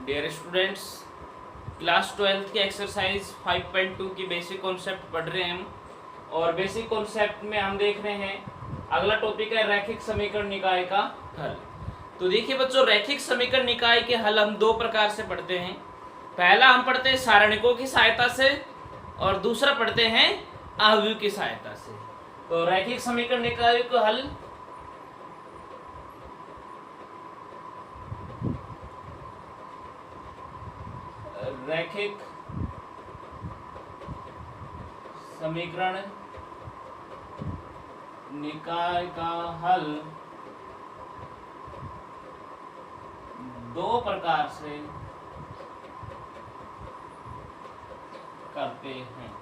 Dear students, class 12 की exercise 5.2 की basic concept पढ़ रहे हैं हम। और बेसिक कॉन्सेप्ट में हम देख रहे हैं अगला टॉपिक है रैखिक समीकरण निकाय का हल। तो देखिए बच्चों, रैखिक समीकरण निकाय के हल हम दो प्रकार से पढ़ते हैं। पहला हम पढ़ते हैं सारणिकों की सहायता से और दूसरा पढ़ते हैं आव्यूह की सहायता से। तो रैखिक समीकरण निकाय का हल रैखिक समीकरण निकाय का हल दो प्रकार से करते हैं।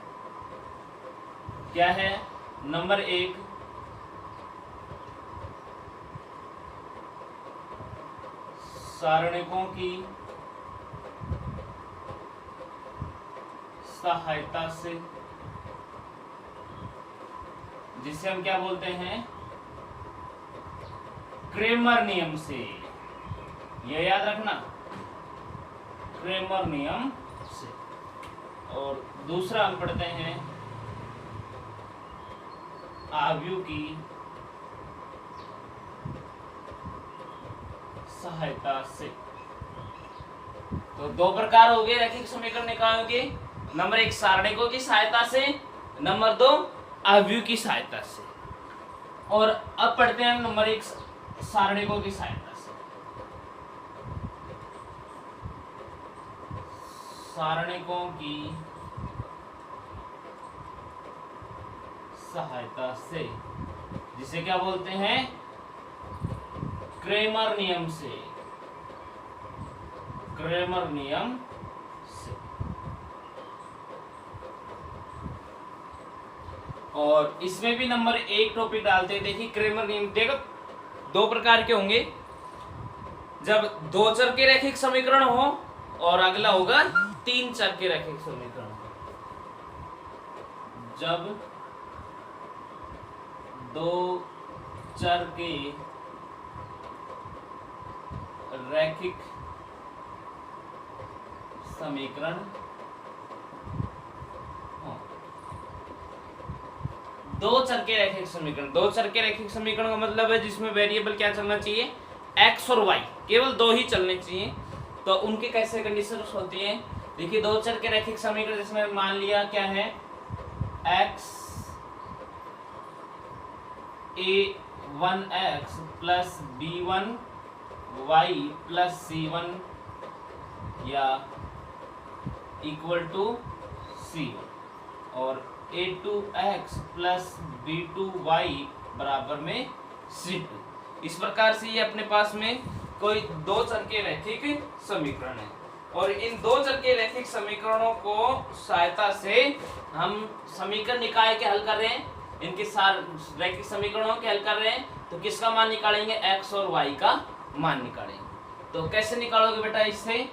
क्या है? नंबर एक, सारणिकों की सहायता से, जिसे हम क्या बोलते हैं? क्रेमर नियम से। यह याद रखना, क्रेमर नियम से। और दूसरा हम पढ़ते हैं आव्यूह की सहायता से। तो दो प्रकार हो गए रैखिक समीकरण निकायों के। नंबर एक, सारणिकों की सहायता से। नंबर दो, आव्यूह की सहायता से। और अब पढ़ते हैं नंबर एक, सारणिकों की सहायता से। सारणिकों की सहायता से, जिसे क्या बोलते हैं? क्रेमर नियम से। क्रेमर नियम से। और इसमें भी नंबर एक टॉपिक डालते हैं। देखिए क्रेमर नियम देखो दो प्रकार के होंगे। जब दो चर के रैखिक समीकरण हो और अगला होगा तीन चर के रैखिक समीकरण। जब दो चर के रैखिक समीकरण दो चर के रैखिक समीकरण। दो चर के रैखिक समीकरण का मतलब है जिसमें वेरिएबल क्या चलना चाहिए? x और y, केवल दो ही चलने चाहिए। तो उनके कैसे कंडीशंस होती हैं? देखिए दो चर के रैखिक समीकरण जिसमें मान लिया क्या है? x a1x plus b1y plus c1 या इक्वल टू c1 और a2x प्लस b2y बराबर में c2। इस प्रकार से ये अपने पास में कोई दो चर के रैखिक समीकरण है। और इन दो चर के रैखिक समीकरणों को सहायता से हम समीकरण निकाय के हल कर रहे हैं। इनके सारे रैखिक समीकरणों के हल कर रहे हैं। तो किसका मान निकालेंगे? x और y का मान निकालेंगे। तो कैसे निकालोगे बेटा? इससे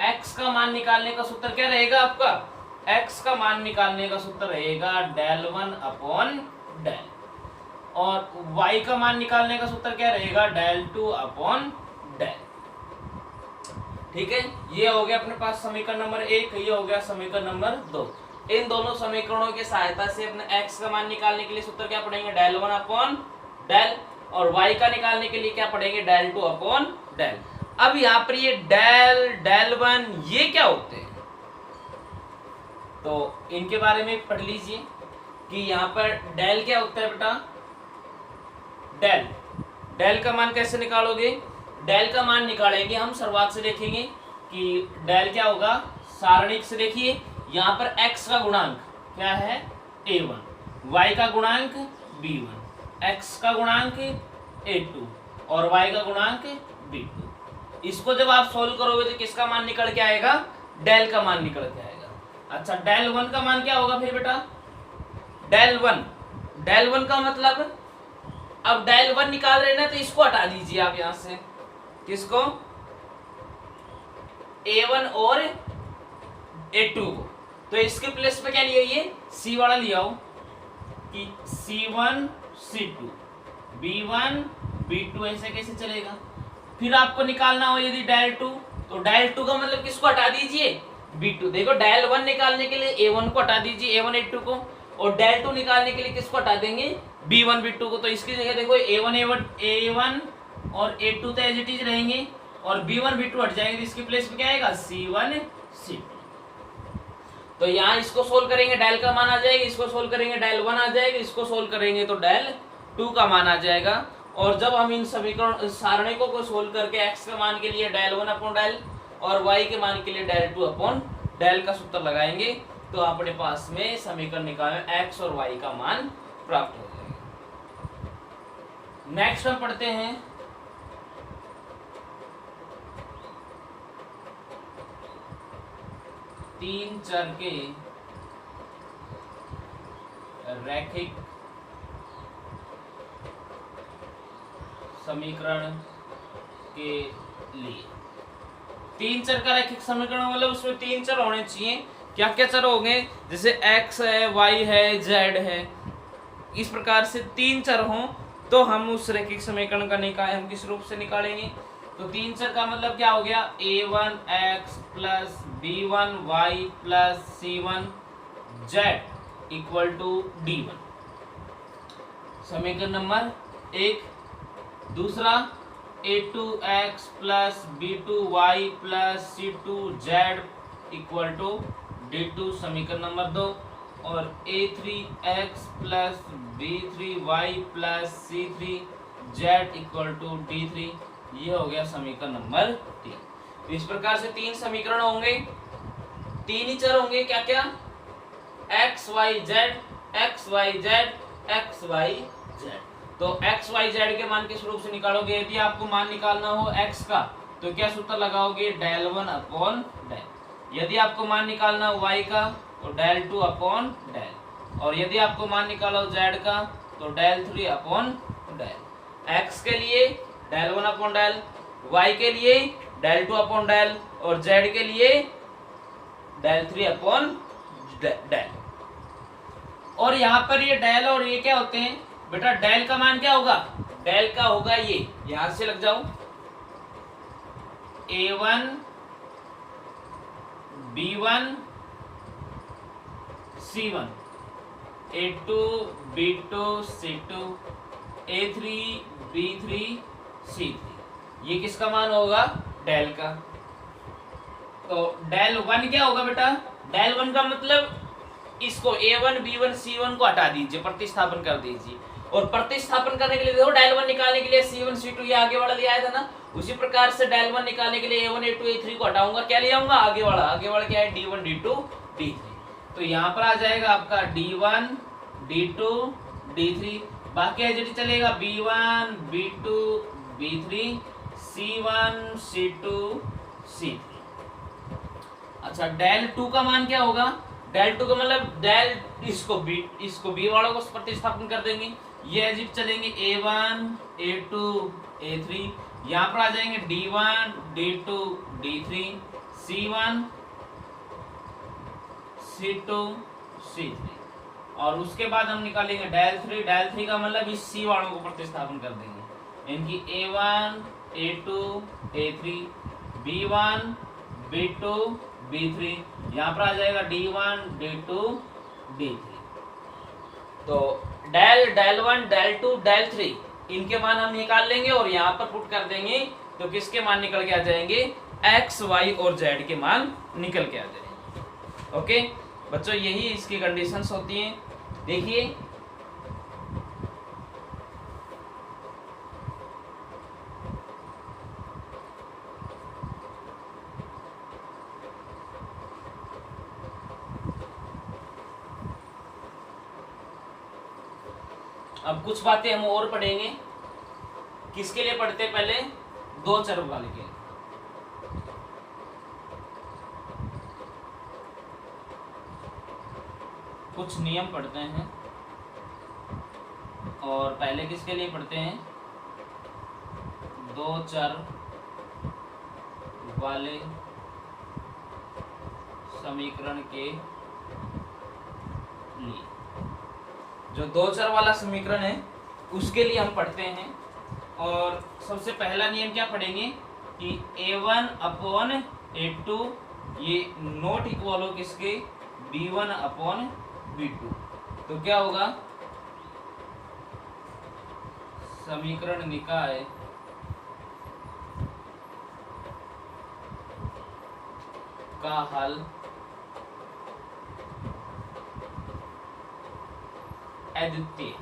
x का मान निकालने का सूत्र क्या रहेगा आपका? x का मान निकालने का सूत्र रहेगा del 1 अपॉन del, और y का मान निकालने का सूत्र क्या रहेगा? del 2 upon del। ठीक है, ये हो गया अपने पास समीकरण नंबर एक। ये हो गया समीकरण नंबर दो। इन दोनों समीकरणों की सहायता से अपने x का मान निकालने के लिए सूत्र क्या पढ़ेंगे? del 1 अपॉन del, और y का निकालने के लिए क्या पढ़ेंगे? del 2 upon del। अब यहाँ पर ये del 1 ये क्या होते हैं? तो इनके बारे में पढ़ लीजिए कि यहाँ पर del क्या होता है बेटा? del का मान कैसे निकालोगे? del का मान निकालेंगे हम शुरुआत से देखेंगे कि del क्या होगा। सारणिक से देखिए, यहाँ पर x का गुणांक क्या है? a1, y का गुणांक b1, x का गुणांक a2 और y का गुणांक b2। इसको जब आप सोल्व करोगे तो किसका मान निकल के आएगा? del का मान निकल के आएगा। अच्छा, del 1 का मान क्या होगा फिर बेटा? del 1 का मतलब, अब del 1 निकाल रहे ना तो इसको हटा दीजिए आप यहां से। किसको? a1 और a2 को। तो इसके प्लेस पे क्या लिया? ये c वाला लिया हो कि c1 c2 b1 b2 ऐसे कैसे चलेगा। फिर आपको निकालना हो यदि del 2 तो डायल 2 का मतलब किसको हटा दीजिए, B2। देखो डायल 1 निकालने के लिए A1 को हटा दीजिए, A1 A2 को, और डायल 2 निकालने के लिए किसको हटा देंगे, B1 B2 को। तो इसकी जगह देखो A1 और A2 तो एज इट इज रहेंगे, और B1 B2 हट जाएंगे, तो इसकी प्लेस में क्या आएगा, C1 C2। तो यहाँ इसको सोल्व करेंगे डायल का मान आ जाएगा, इसको सोल्व करेंगे डायल 1 आ जाएगा, इसको सोल्व करेंगे तो डायल 2 का मान आ जाएगा। और जब हम इन समीकरण सारणिकों को सोल्व करके x के मान के लिए डायल 1 अपॉन डायल और y के मान के लिए डायल 2 अपॉन डायल का सूत्र लगाएंगे, तो अपने पास में समीकरण निकालने x और y का मान प्राप्त हो जाएगा। नेक्स्ट हम पढ़ते हैं तीन चर के रैखिक समीकरण के लिए। तीन चर का रैखिक समीकरण मतलब उसमें तीन चर होने चाहिए। क्या क्या चर होंगे, जैसे x है, y है, z है, इस प्रकार से तीन चर हों तो हम उस रैखिक समीकरण का निकाय हम किस रूप से निकालेंगे। तो तीन चर का मतलब क्या हो गया, a1x plus b1y plus c1z equal to d1, समीकरण नंबर 1। दूसरा a2x plus b2y plus c2z equal to d2, समीकरण नंबर 2। और a3x plus b3y plus c3z equal to d3, ये हो गया समीकरण नंबर 3। तो इस प्रकार से तीन समीकरण होंगे, तीन ही चर होंगे, क्या क्या, x y z x y z x y z। तो x y z के मान किस रूप से निकालोगे, यदि आपको मान निकालना हो x का तो क्या सूत्र लगाओगे, डायल 1 अपॉन डायल। यदि आपको मान निकालना हो y का तो डायल 2 अपॉन डायल, और यदि आपको मान निकाला हो z का तो डायल 3 अपॉन डायल। x के लिए डायल 1 अपॉन डायल, y के लिए डायल 2 अपॉन डायल, और z के लिए डायल 3 अपॉन डायल। और यहाँ पर ये डायल और ये क्या होते हैं बेटा, डायल का मान क्या होगा, डायल का होगा ये, यहां से लग जाओ, a1 b1 c1 a2 b2 c2 a3 b3 c3, ये किसका मान होगा, डायल का। तो डायल 1 क्या होगा बेटा, डायल 1 का मतलब इसको a1 b1 c1 को हटा दीजिए, प्रतिस्थापन कर दीजिए। और प्रतिस्थापन करने के लिए देखो डायल 1 निकालने के लिए c1 c2 ये आगे वाला ले आया था ना, उसी प्रकार से डायल 1 निकालने के लिए a1 a2 a3 को हटाऊंगा, क्या ले आऊंगा, आगे वाला क्या है, d1 d2 d3। तो यहाँ पर आ जाएगा आपका d1 d2 d3, बाकी एज चलेगा b1 b2 b3 c1 c2 c3। अच्छा डायल 2 का मान क्या होगा, डायल 2 का मतलब डायल इसको b वालों को प्रतिस्थापन कर देंगे, ये एज इट चलेंगे a1 a2 a3, यहाँ पर आ जाएंगे d1 d2 d3 c1 c2 c3, और उसके बाद हम निकालेंगे डायल 3 का मतलब इस c वालों को प्रतिस्थापन कर देंगे, इनकी a1 a2 a3 b1 b2 b3, यहाँ पर आ जाएगा d1 d2 d3। तो डायल 1 डायल 2 डायल 3 इनके मान हम निकाल लेंगे और यहाँ पर पुट कर देंगे, तो किसके मान निकल के आ जाएंगे, x y और z के मान निकल के आ जाएंगे। ओके बच्चों, यही इसकी कंडीशंस होती हैं। देखिए अब कुछ बातें हम और पढ़ेंगे, किसके लिए पढ़ते हैं, पहले दो चर वाले के लिए। कुछ नियम पढ़ते हैं, और पहले किसके लिए पढ़ते हैं, दो चर वाले समीकरण के लिए। जो दो चर वाला समीकरण है उसके लिए हम पढ़ते हैं। और सबसे पहला नियम क्या पढ़ेंगे, कि A1 अपॉन A2 ये नॉट इक्वल हो किसके, B1 अपॉन B2। तो क्या होगा, समीकरण निकाय का हल अद्वितीय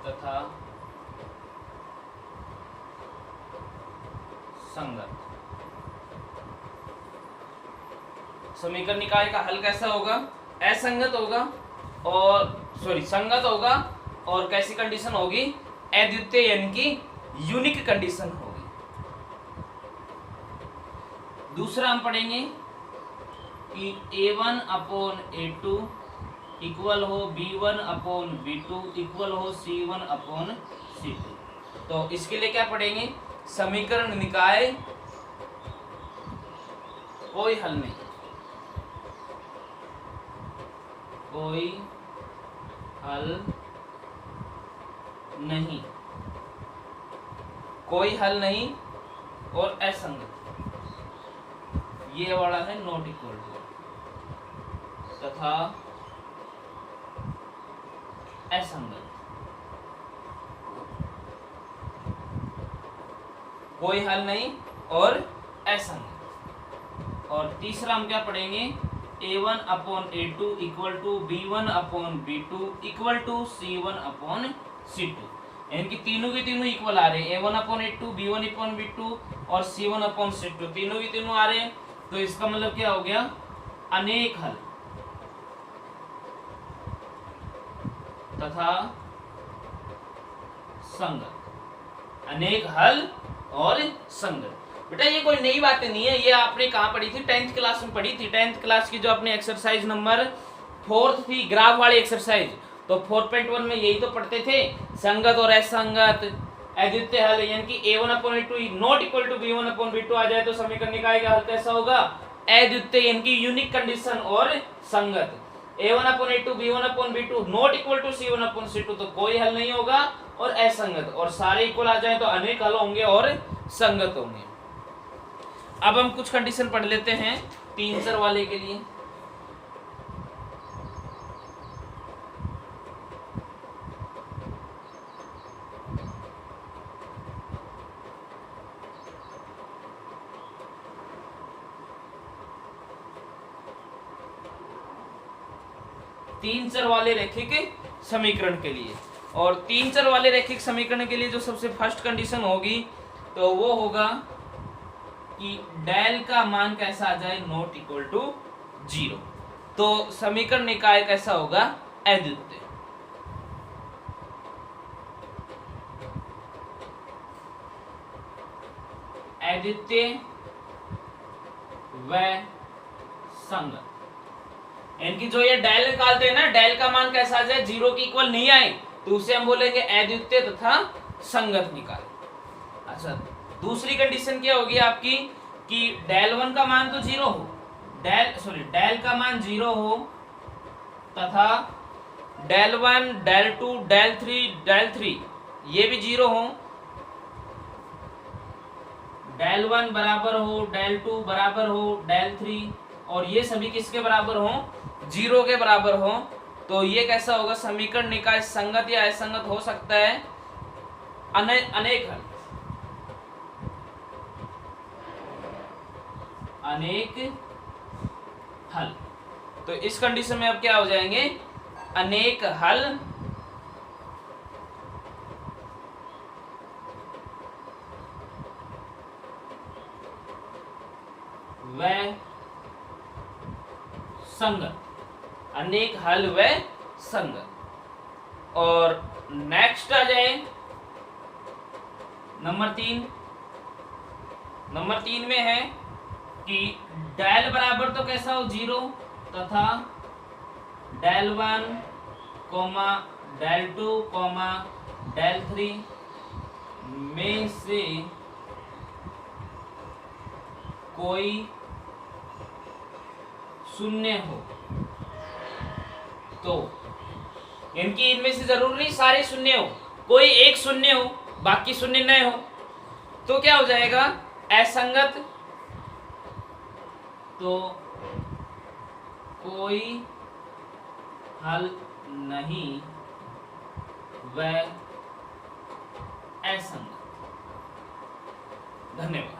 तथा संगत। समीकरण निकाय का हल कैसा होगा, असंगत होगा और संगत होगा, और कैसी कंडीशन होगी, अद्वितीय यानी कि यूनिक कंडीशन होगी। दूसरा हम पढ़ेंगे कि A1 अपॉन A2 इक्वल हो B1 अपॉन B2 इक्वल हो C1 अपॉन C2। तो इसके लिए क्या पढ़ेंगे, समीकरण निकाय कोई हल नहीं, कोई हल नहीं, कोई हल नहीं और असंगत, ये वाला है नॉट इक्वल टू, तथा असंगत। कोई हल नहीं और असंगत। और तीसरा हम क्या पढ़ेंगे, A1 upon A2 equal to B1 upon B2 equal to C1 upon C2। यानी तीनों के तीनों इक्वल आ रहे हैं, A1 upon A2, B1 upon B2 और C1 अपॉन C2 तीनों के तीनों आ रहे हैं। तो इसका मतलब क्या हो गया, अनेक हल तथा संगत। अनेक हल और संगत। बेटा ये कोई नई बातें नहीं है, ये आपने कहाँ पढ़ी थी, 10th क्लास में पढ़ी थी। 10th क्लास की जो अपने एक्सरसाइज नंबर 4 थी, ग्राफ वाली एक्सरसाइज, तो 4.1 में यही तो पढ़ते थे, संगत और असंगत, अद्वितीय हल। यानी कि A1 upon A2 not equal to B1 upon B2 आ जाए तो समीकरण निकाय का हल कैसा होगा, अद्वितीय यानी कि यूनिक कंडीशन और संगत। A1 upon A2 B1 upon B2 not equal to C1 upon C2 तो कोई हल नहीं होगा और असंगत, और सारे इक्वल आ जाए तो अनेक हल होंगे और संगत होंगे। अब हम कुछ कंडीशन पढ़ लेते हैं 3 चर वाले के लिए। तीन चर वाले रैखिक समीकरण के लिए, और 3 चर वाले रैखिक समीकरण के लिए जो सबसे फर्स्ट कंडीशन होगी तो वो होगा कि डेल का मान कैसा आ जाए, नॉट इक्वल टू 0। तो समीकरण निकाय कैसा होगा, अद्वितीय। अद्वितीय व संगत। यानी जो ये डेल निकालते हैं ना, डेल का मान कैसा आ जाए, 0 के इक्वल नहीं आए तो उसे हम बोलेंगे अद्वितीय तथा संगत निकाय। अच्छा, दूसरी कंडीशन क्या होगी आपकी कि डेल 1 का मान तो 0 हो, डेल का मान 0 हो तथा डेल 1, डेल 2, डेल 3 ये भी 0 हो, डेल 1 बराबर हो, डेल 2 बराबर हो, डेल 3 और ये सभी किसके बराबर हो, 0 के बराबर हो, तो ये कैसा होगा, समीकरण निकाय संगत या असंगत हो सकता है, अनेक हल। अनेक हल। तो इस कंडीशन में अब क्या हो जाएंगे, अनेक हल व संगत। अनेक हल व संगत। और नेक्स्ट आ जाए नंबर 3। नंबर 3 में है कि डेल बराबर तो कैसा हो, 0 तथा डेल 1, डेल 2, डेल 3 में से कोई शून्य हो। तो इनकी इनमें से जरूर नहीं सारे शून्य हो, कोई एक शून्य हो बाकी शून्य न हो तो क्या हो जाएगा, असंगत। तो कोई हल नहीं वह असंगत। धन्यवाद।